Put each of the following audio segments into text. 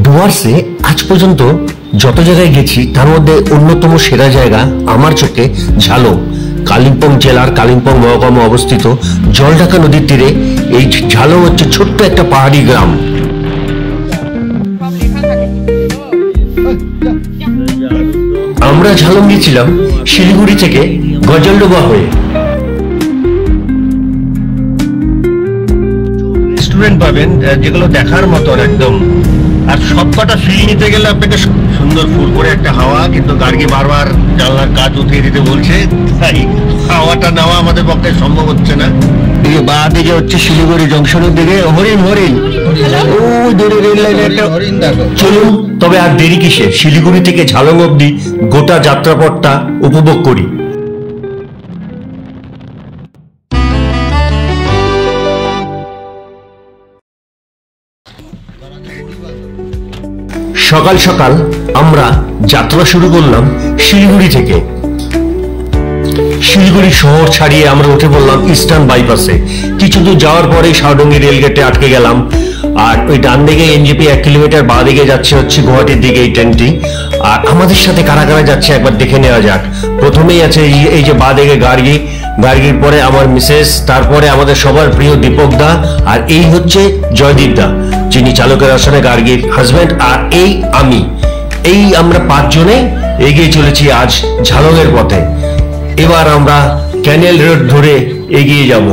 ডুয়ার্সে আজ পর্যন্ত যত জায়গায় গেছি তার মধ্যে অন্যতম সেরা জায়গা আমার চোখে ঝালং। কালিম্পং জেলার কালিম্পং মহকুমা অবস্থিত জলঢাকা নদীর তীরে এই ঝালং হচ্ছে ছোট্ট একটা পাহাড়ি গ্রাম। আমরা ঝালং গিয়েছিলাম শিলিগুড়ি থেকে গজলডোবা হয়ে। রেস্টুরেন্ট পাবেন যেগুলো দেখার মতন একদম, আর সবকটা ফিল নিতে গেলে আপনাকে সুন্দর ফুরফুরে একটা হাওয়া, কিন্তু গার্গী বারবার জানলার কাজ উঠিয়ে দিতে বলছে, তাই হাওয়াটা নেওয়া আমাদের পক্ষে সম্ভব হচ্ছে না। এই যে বাঁ দিকে হচ্ছে শিলিগুড়ি জংশনের দিকে হরিণ হরিণ, ওই দূরে রেল লাইনে একটা হরিণ দেখো। চলুন তবে আর দেরি কিসে, শিলিগুড়ি থেকে ঝালং অব্দি গোটা যাত্রাপথটা উপভোগ করি। সকাল সকাল আমরা যাত্রা শুরু করলাম শিলিগুড়ি থেকে। শিলিগুড়ি শহর ছাড়িয়ে আমরা উঠে পড়লাম ইস্টার্ন বাইপাসে। কিছু দূর যাওয়ার পরে শাওডুঙ্গি রেলগেটে আটকে গেলাম। আর ওই ডান দিকে এনজেপি 1 কিলোমিটার, বাঁ দিকে যাচ্ছে হচ্ছে গুয়াহাটির দিকে এই ট্রেনটি। আর আমাদের সাথে কারা কারা যাচ্ছে একবার দেখে নেওয়া যাক। প্রথমেই আছে এই যে বাঁ দিকে গার্গী, গার্গীর পরে আমার মিসেস, তারপরে আমাদের সবার প্রিয় দীপক দা, আর এই হচ্ছে জয়দীপ দা যিনি চালকের আসনে গার্গীর হাজবেন্ড, আর এই আমি। এই আমরা 5 জনে এগিয়ে চলেছি আজ ঝালংয়ের পথে। এবার আমরা ক্যানেল রোড ধরে এগিয়ে যাব।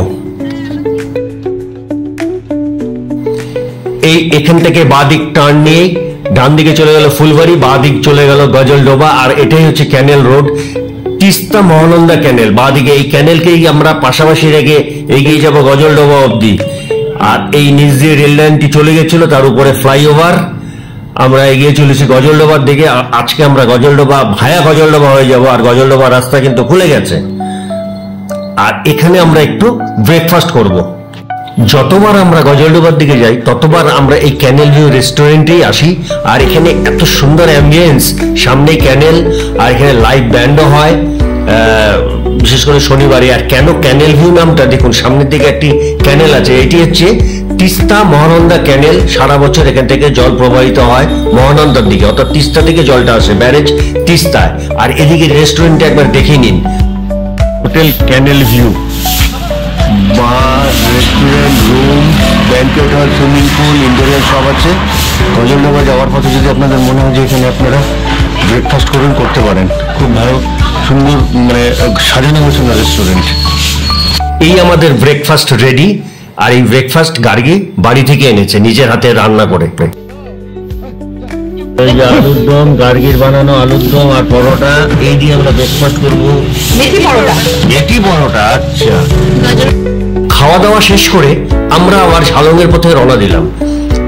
এখান থেকে বাঁ দিক টার্ন নিয়ে ডান দিকে চলে গেল ফুলবাড়ি, বাঁ দিক চলে গেল গজলডোবা, আর এটাই হচ্ছে ক্যানেল রোড, তিস্তা মহানন্দা ক্যানেল। বাঁ দিকে এই ক্যানেলকেই আমরা পাশাপাশি রেখে এগিয়ে যাব গজলডোবা অব্দি। আর এই নিচ দিয়ে রেল লাইনটি চলে গেছিল, তার উপরে ফ্লাইওভার। আমরা এগিয়ে চলেছি গজলডোবার দিকে। আজকে আমরা গজলডোবা ভায়া গজলডোবা হয়ে যাব, আর গজলডোবা রাস্তা কিন্তু খুলে গেছে। আর এখানে আমরা একটু ব্রেকফাস্ট করব। যতবার আমরা গজলডোবার দিকে যাই ততবার আমরা এই ক্যানেল ভিউ রেস্টুরেন্টেই আসি। আর এখানে এত সুন্দর অ্যাম্বিয়েন্স, সামনে ক্যানেল, আর এখানে লাইভ ব্যান্ডও হয় বিশেষ করে শনিবারে। আর কেন ক্যানেল ভিউ নামটা দেখুন, সামনের দিকে একটি ক্যানেল আছে, এটি হচ্ছে তিস্তা মহানন্দা ক্যানেল। সারা বছর এখান থেকে জল প্রবাহিত হয় মহানন্দার দিকে, অর্থাৎ তিস্তা থেকে জলটা আসে ব্যারেজ তিস্তায়। আর এদিকে রেস্টুরেন্টটা একবার দেখে নিন, hotel canal view, bar, restaurant, room, banquet hall, swimming pool, ইন্ডোরিয়াল সব আছে। গজলডোবা যাওয়ার পথে যদি আপনাদের মনে হয় যে এখানে আপনারা ব্রেকফাস্ট করতে পারেন, খুব ভালো সুন্দর মানে সাজানো গোছানো রেস্টুরেন্ট। এই আমাদের ব্রেকফাস্ট রেডি। আর এই ব্রেকফাস্ট গার্গী বাড়ি থেকে এনেছে নিজের হাতে রান্না করে। এই যে আলুর দম, গার্গীর বানানো আলুর দম আর পরোটা, এই দিয়ে আমরা ব্রেকফাস্ট করবো। মেথি পরোটা, আচ্ছা। খাওয়া দাওয়া শেষ করে আমরা আবার ঝালংয়ের পথে রওনা দিলাম।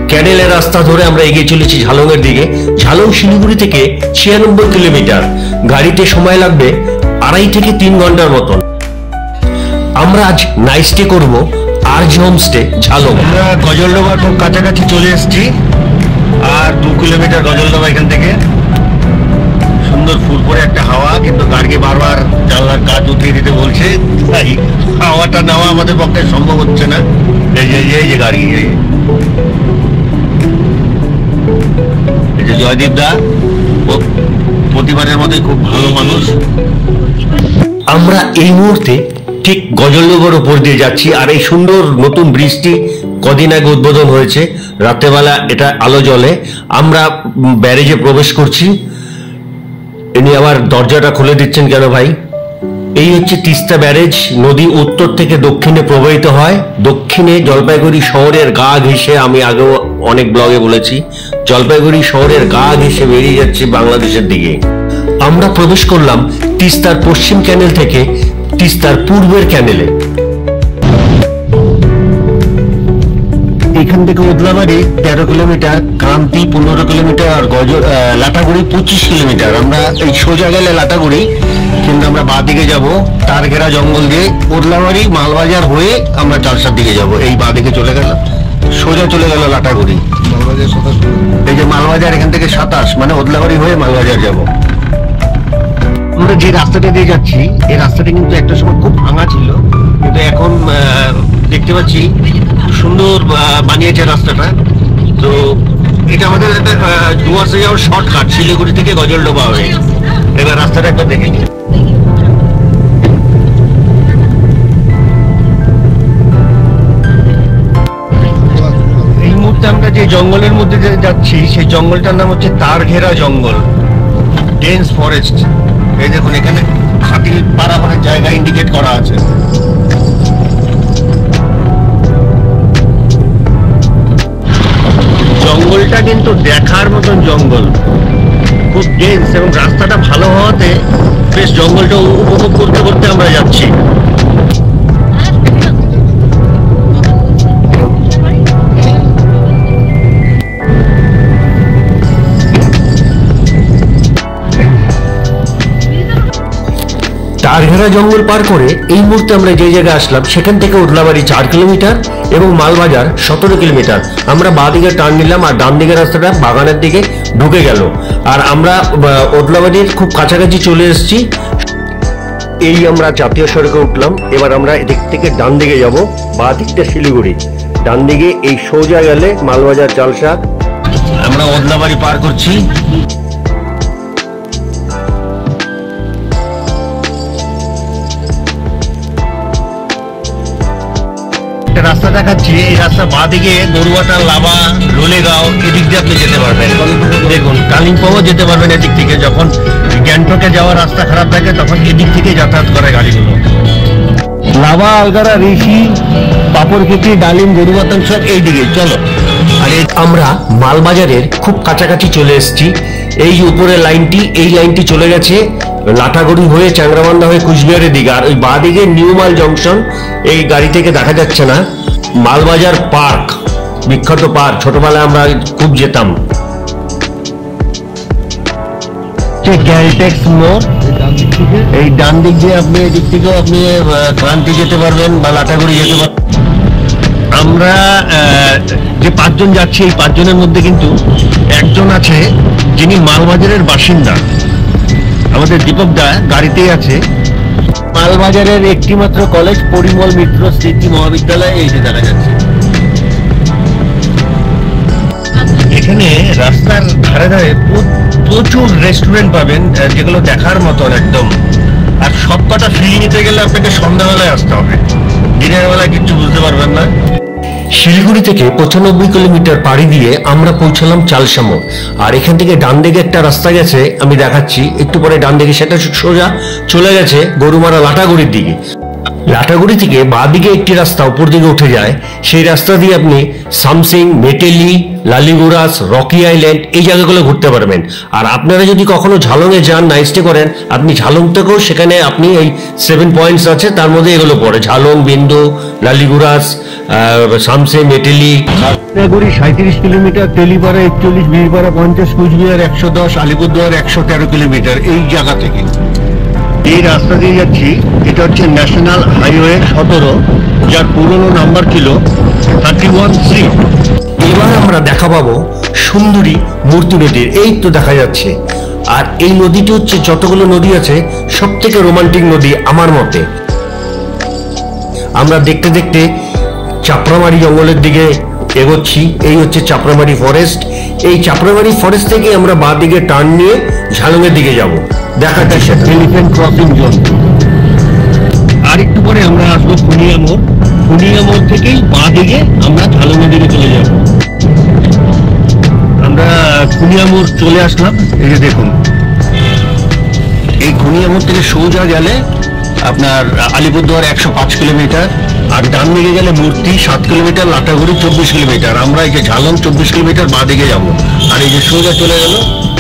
ক্যানেলের রাস্তা ধরে আমরা এগিয়ে চলেছি ঝালংয়ের দিকে। ঝালং শিলিগুড়ি থেকে 96 কিলোমিটার, গাড়িতে সময় লাগবে 2.5 থেকে 3 ঘন্টার মতন। আমরা আজ নাইট স্টে করবো আরজ হোমস্টে ঝালং। আমরা গজলডোবার খুব কাছাকাছি চলে এসেছি, আর 2 কিলোমিটার গজলডোবা এখান থেকে। সুন্দর ফুরফুরে একটা হাওয়া, কিন্তু গার্গী বারবার জানলার কাজ উঠিয়ে দিতে বলছে, তাই হাওয়াটা নেওয়া আমাদের পক্ষে সম্ভব হচ্ছে না। এই যে গার্গী, এই যে জয়দীপ দা, প্রতিবারের মধ্যে খুব ভালো মানুষ। আমরা এই মুহূর্তে ঠিক গজলডোবার উপর দিয়ে যাচ্ছি। আর এই সুন্দর নতুন ব্রিজটি কদিন আগে উদ্বোধন হয়েছে, রাত্রেবেলা এটা আলো জ্বলে। আমরা ব্যারেজে প্রবেশ করছি। ইনি আবার দরজাটা খুলে দিচ্ছেন কেন ভাই? এই হচ্ছে তিস্তা ব্যারেজ। নদী উত্তর থেকে দক্ষিণে প্রবাহিত হয়। দক্ষিণে জলপাইগুড়ি শহরের গা ঘেঁষে, আমি আগেও অনেক ব্লগে বলেছি, জলপাইগুড়ি শহরের গা ঘেঁষে বেরিয়ে যাচ্ছে বাংলাদেশের দিকে। আমরা প্রবেশ করলাম তিস্তার পশ্চিম ক্যানেল থেকে তিস্তার পূর্বের ক্যানেলে। এখান থেকে উদলাবাড়ি 13 কিলোমিটার, কান্তি 15 কিলোমিটার, আর লাটাগুড়ি 25 কিলোমিটার। আমরা এই সোজা গেলে লাটাগুড়ি, কিন্তু আমরা বাঁ দিকে যাব তার ঘেরা জঙ্গল দিয়ে উদলাবাড়ি মালবাজার হয়ে আমরা চারসার দিকে যাব। এই বাঁ দিকে চলে গেল, সোজা চলে গেল লাটাগুড়ি। এই যে মালবাজার, এখান থেকে 27, মানে উদলাবাড়ি হয়ে মালবাজার যাব। আমরা যে রাস্তাটা দিয়ে যাচ্ছি, এই রাস্তাটা কিন্তু একটা সময় খুব ভাঙা ছিল, কিন্তু এখন দেখতে পাচ্ছি সুন্দর বানিয়েছে রাস্তাটা। তো এটা আমাদের একটা ডুয়ার্সে যাওয়ার শর্টকাট, শিলিগুড়ি থেকে গজলডোবা হয়ে। এবার রাস্তাটা একটা দেখে নিই। এই মুহূর্তে আমরা যে জঙ্গলের মধ্যে যাচ্ছি সেই জঙ্গলটার নাম হচ্ছে তারঘেরা জঙ্গল, ডেন্স ফরেস্ট। এই দেখুন এখানে হাতি পারাপারের জায়গা ইন্ডিকেট করা আছে। জঙ্গলটা কিন্তু দেখার মতন জঙ্গল, খুব ডেন্স, এবং রাস্তাটা ভালো হওয়াতে বেশ জঙ্গলটা উপভোগ করতে করতে আমরা যাচ্ছি। তারঘেরা জঙ্গল পার করে এই মুহূর্তে আমরা যে জায়গায় আসলাম সেখান থেকে ওদলাবাড়ি 4 কিলোমিটার এবং মালবাজার 17 কিলোমিটার। আমরা বাঁ দিকে টার্ন নিলাম আর ডান দিকের রাস্তাটা বাগানের দিকে ঢুকে গেল, আর আমরা ওদলাবাড়ির খুব কাছাকাছি চলে এসেছি। এই আমরা জাতীয় সড়কে উঠলাম। এবার আমরা এদিক থেকে ডান দিকে যাব, বাঁ দিকটা শিলিগুড়ি, ডান দিকে এই সোজা গেলে মালবাজার চালসা। আমরা ওদলাবাড়ি পার করছি। রাস্তা দেখাচ্ছি, এই রাস্তা বাঁ দিকে গরুয়াটা, লাভা, লোলেগাঁও এদিক দিয়ে আপনি যেতে পারবেন। দেখুন কালিম্পংও যেতে পারবেন এদিক থেকে। যখন গ্যাংটকে যাওয়ার রাস্তা খারাপ থাকে তখন এদিক থেকে যাতায়াত করে গাড়িগুলো। লাভা, আলগারা, ঋষি, পাপড়খেতি, ডালিম, গরুবাতান সব এইদিকে। চলো। আর আমরা মালবাজারের খুব কাছাকাছি চলে এসেছি। এই উপরে লাইনটি, এই লাইনটি চলে গেছে লাটাগুড়ি হয়ে চ্যাংরাবান্ধা হয়ে কুচবিহারের দিকে, আর ওই বাঁ দিকে নিউ মাল জংশন, এই গাড়ি থেকে দেখা যাচ্ছে না। মালবাজার পার্ক, বিখ্যাত পার্ক, ছোটবেলায় আমরা খুব যেতাম। ক্যালটেক্স মোড়, এই ডান দিক দিয়ে আপনি এদিক থেকেও আপনি ক্রান্তি যেতে পারবেন বা লাটাগুড়ি যেতে পারবেন। আমরা যে 5 জন যাচ্ছি, এই 5 জনের মধ্যে কিন্তু একজন আছে যিনি মালবাজারের বাসিন্দা। আমাদের দীপক দা গাড়িতেই আছে। মালবাজারের একটি মাত্র কলেজ পরিমল মিত্র স্মৃতি মহাবিদ্যালয়, এই যে দেখা যাচ্ছে। এখানে রাস্তার ধারে ধারে প্রচুর রেস্টুরেন্ট পাবেন, যেগুলো দেখার মতন একদম। আর সব কটা ফিল নিতে গেলে আপনাকে সন্ধ্যাবেলায় আসতে হবে, দিনের বেলায় কিছু বুঝতে পারবেন না। শিলিগুড়ি থেকে 95 কিলোমিটার পাড়ি দিয়ে আমরা পৌঁছলাম চালসা মোড়। আর এখান থেকে ডান দিকে একটা রাস্তা গেছে, আমি দেখাচ্ছি একটু পরে ডান দিকে, সেটা সোজা চলে গেছে গরুমারা লাটাগুড়ির দিকে। লাটাগুড়ি থেকে বাঁ দিকে একটি রাস্তা উপর দিকে উঠে যায়, সেই রাস্তা দিয়ে আপনি সামসিং, মেটেলি, লালিগুড়াস, রকি আইল্যান্ড এই জায়গাগুলো ঘুরতে পারবেন। আর আপনারা যদি কখনো ঝালংয়ে যান, নাইট স্টে করেন, আপনি ঝালং থেকেও সেখানে আপনি এই 7 পয়েন্টস আছে, তার মধ্যে এগুলো পড়ে ঝালং, বিন্দু, লালিগুড়াস, সামসে, মেটেলি। Lataguri 37 kilometre, Telipara 41, Birpara 50, Cooch Behar 110, Alipurduar 113 kilometre. এই জায়গা থেকে এই রাস্তা দিয়ে যাচ্ছি। এটা হচ্ছে ন্যাশনাল হাইওয়ে 17, যার পুরনো নাম্বার ছিল 31C। এবার আমরা দেখা পাবো সুন্দরী মূর্তি নদীর, এই তো দেখা যাচ্ছে। আর এই নদীটি হচ্ছে যতগুলো নদী আছে সব থেকে রোমান্টিক নদী আমার মতে। আমরা দেখতে দেখতে চাপড়ামারি জঙ্গলের দিকে এগোচ্ছি। এই হচ্ছে চাপড়ামারি ফরেস্ট। এই চাপড়ামারি ফরেস্ট থেকে আমরা বাঁ দিকে টার্ন নিয়ে ঝালংয়ের দিকে যাব। দেখাটা সেটা এলিফ্যান্ট ক্রসিং জোন। আর একটু পরে আমরা আসবো খুনিয়া মোড়। খুনিয়া মোড় থেকেই বাঁ দিকে আমরা ঝালংয়ের দিকে চলে যাব। আমরা খুনিয়া মোড় চলে আসলাম। এই যে দেখুন, এই খুনিয়া মোড় থেকে সোজা গেলে আপনার আলিপুরদুয়ার 105 কিলোমিটার, আর ডান দিকে গেলে মূর্তি 7 কিলোমিটার, লাটাগুড়ি 24 কিলোমিটার। আমরা এই যে ঝালং 24 কিলোমিটার বাঁ দিকে যাবো, আর এই যে সোজা চলে গেল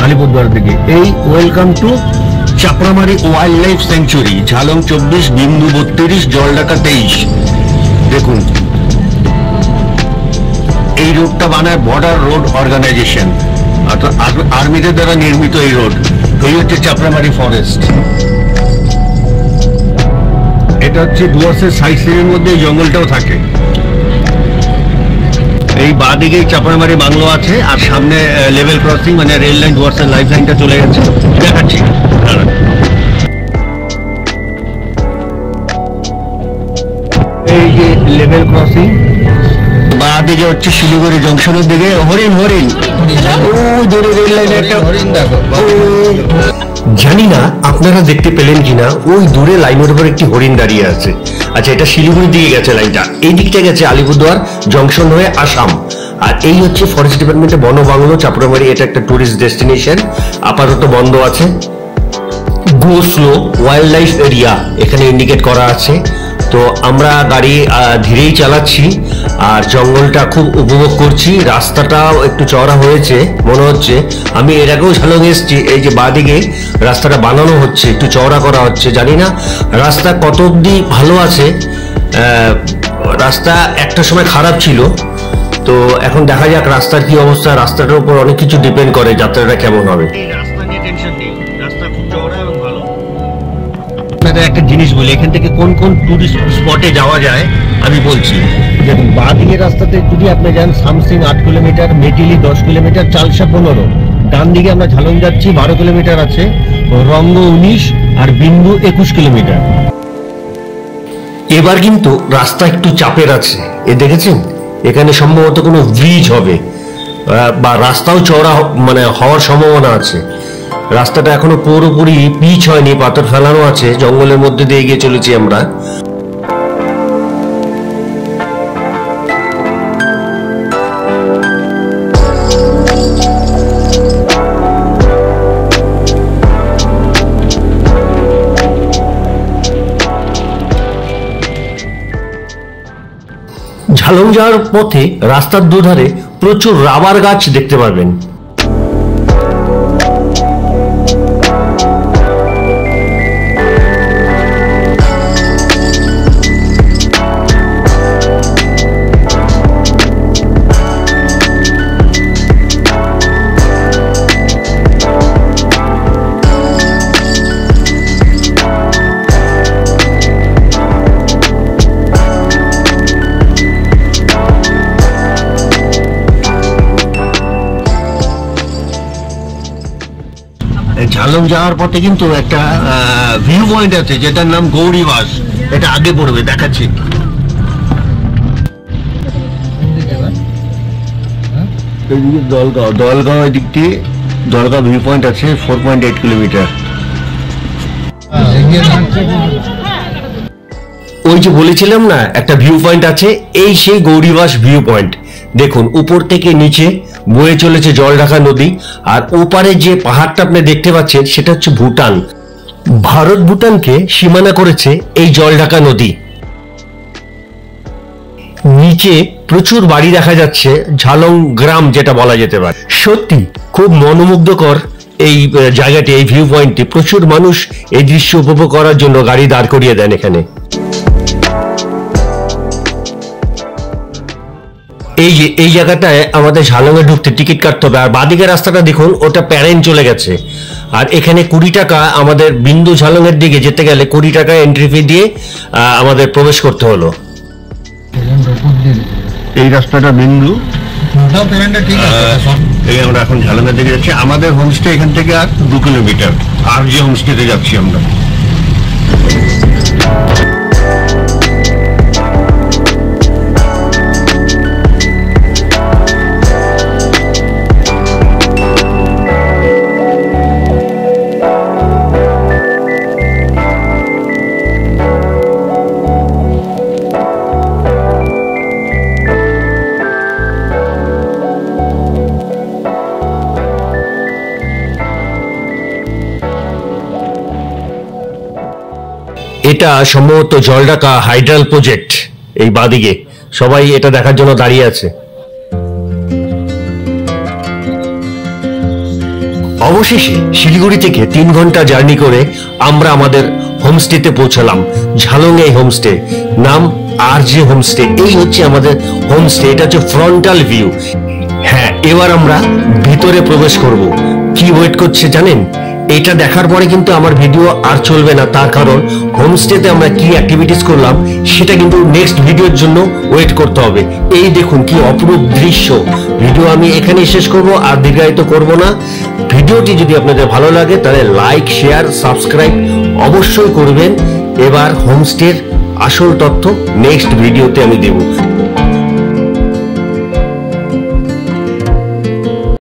আলিপুরদুয়ার দিকে। এই welcome to Chapramari wild life sanctuary, Jhalong 24, বিন্দু 32, জলঢাকা 23। দেখুন এই রোডটা বানায় বর্ডার রোড অর্গানাইজেশন, অর্থাৎ আর্মিদের দ্বারা নির্মিত এই রোড। এই হচ্ছে চাপড়ামারি ফরেস্ট। এটা হচ্ছে ডুয়ার্সের সাইড সিনের মধ্যে এই জঙ্গলটাও থাকে। এই বাঁ দিকে চাপড়ামারি বাংলো আছে, আর সামনে লেভেল ক্রসিং মানে রেল লাইন, ডুয়ার্সের লাইফ লাইনটা চলে গেছে, দেখাচ্ছি। এই যে লেভেল ক্রসিং, বাঁ দিকে হচ্ছে শিলিগুড়ি জংশনের দিকে হরিণ হরিণ ওই দূরে রেল লাইনে একটা হরিণ দেখো। জানি না আপনারা দেখতে পেলেন কিনা, ওই দূরে লাইনের উপর একটি হরিণ দাঁড়িয়ে আছে। আচ্ছা, এটা শিলিগুড়ির দিকে গেছে লাইনটা, এই দিকটা গেছে আলিপুরদুয়ার জংশন হয়ে আসাম। আর এই হচ্ছে ফরেস্ট ডিপার্টমেন্টের বন বাংলো চাপড়ামারি। এটা একটা টুরিস্ট ডেস্টিনেশন, আপাতত বন্ধ আছে। গো স্লো ওয়াইল্ড লাইফ এরিয়া এখানে ইন্ডিকেট করা আছে। তো আমরা গাড়ি ধীরেই চালাচ্ছি আর জঙ্গলটা খুব উপভোগ করছি। রাস্তাটাও একটু চওড়া হয়েছে মনে হচ্ছে। আমি এর আগেও ঝালং এসেছি, এই যে বাঁদিকে রাস্তাটা বানানো হচ্ছে, একটু চওড়া করা হচ্ছে। জানি না রাস্তা কত অব্দি ভালো আছে। রাস্তা একটা সময় খারাপ ছিল, তো এখন দেখা যাক রাস্তার কি অবস্থা। রাস্তাটার উপর অনেক কিছু ডিপেন্ড করে যাত্রাটা কেমন হবে। রাস্তা নিয়ে টেনশন নেই, রাস্তা খুব চওড়া এবং ভালো। আপনাদের একটা জিনিস বলি, এখান থেকে কোন কোন টুরিস্ট স্পটে যাওয়া যায় আমি বলছি। দেখুন, বাঁ দিকের রাস্তাতে যদি আপনি যান সামসিং 8 কিলোমিটার, মেটিলি 10 কিলোমিটার, চালসা 15। ডান দিকে আমরা ঝালং যাচ্ছি 12 কিলোমিটার আছে, রঙ্গ 19 আর বিন্দু 21 কিলোমিটার। এবার কিন্তু রাস্তা একটু চাপের আছে, এ দেখেছেন? এখানে সম্ভবত কোনো ব্রিজ হবে বা রাস্তাও চওড়া মানে হওয়ার সম্ভাবনা আছে। রাস্তাটা এখনো পুরোপুরি পিচ হয়নি, পাথর ফেলানো আছে। জঙ্গলের মধ্যে দিয়ে এগিয়ে চলেছি আমরা। ঝালং যাওয়ার পথে রাস্তার দুধারে প্রচুর রাবার গাছ দেখতে পাবেন। ঝালং যাওয়ার পথে কিন্তু একটা ভিউ পয়েন্ট আছে যেটার নাম গৌরীবাস। এটা আগে পড়বে, দেখাচ্ছি। দলগাঁও দিক দিয়ে দলগাঁও ভিউ পয়েন্ট আছে, 4.8 কিলোমিটার। ওই যে বলেছিলাম না একটা ভিউ পয়েন্ট আছে, এই সেই গৌরীবাস ভিউ পয়েন্ট। দেখুন, উপর থেকে নিচে বয়ে চলেছে জল ঢাকা নদী, আর ওপারে যে পাহাড়টা আপনি দেখতে পাচ্ছেন সেটা হচ্ছে ভুটান। ভারত ভুটানকে সীমানা করেছে এই জল ঢাকা নদী। নিচে প্রচুর বাড়ি দেখা যাচ্ছে, ঝালং গ্রাম যেটা বলা যেতে পারে। সত্যি খুব মনোমুগ্ধকর এই জায়গাটি, এই ভিউ পয়েন্টটি। প্রচুর মানুষ এই দৃশ্য উপভোগ করার জন্য গাড়ি দাঁড় করিয়ে দেন এখানে। এই জায়গাটায় আমাদের ঝালংয়ে ঢুকতে টিকিট কাটতে হবে। আর বাদিকে রাস্তাটা দেখুন, ওটা প্যারেন চলে গেছে। আর এখানে 20 টাকা, আমাদের বিন্দু ঝালং এর দিকে যেতে গেলে 20 টাকা এন্ট্রি ফি দিয়ে আমাদের প্রবেশ করতে হলো। এই রাস্তাটা বিন্দু, এই আমরা এখন ঝালং এর দিকে যাচ্ছি। আমাদের হোমস্টে এখান থেকে আর 2 কিলোমিটার। আর যে হোমস্টেতে যাচ্ছি আমরা। এটা সম্ভবত জলঢাকা হাইড্রাল প্রজেক্ট। এই বাদিকে সবাই এটা দেখার জন্য দাঁড়িয়ে আছে। অবশেষে শিলিগুড়ি থেকে 3 ঘন্টা জার্নি করে আমরা আমাদের হোমস্টেতে পৌঁছালাম। ঝালং এই হোমস্টে, নাম আরজে হোমস্টে। এই হচ্ছে আমাদের হোমস্টে, এটা হচ্ছে ফ্রন্টাল ভিউ। হ্যাঁ, এবার আমরা ভিতরে প্রবেশ করব। কি ওয়েট করছে জানেন? এটা দেখার পরে কিন্তু আমার ভিডিও আর চলবে না, তার কারণ হোমস্টেতে আমরা কি অ্যাক্টিভিটিস করলাম সেটা কিন্তু নেক্সট ভিডিওর জন্য ওয়েট করতে হবে। এই দেখুন কি অপরূপ দৃশ্য। ভিডিও আমি এখানেই শেষ করব, আর দীর্ঘায়িত করব না। ভিডিওটি যদি আপনাদের ভালো লাগে তাহলে লাইক, শেয়ার, সাবস্ক্রাইব অবশ্যই করবেন। এবার হোমস্টের আসল তথ্য নেক্সট ভিডিওতে আমি দেব।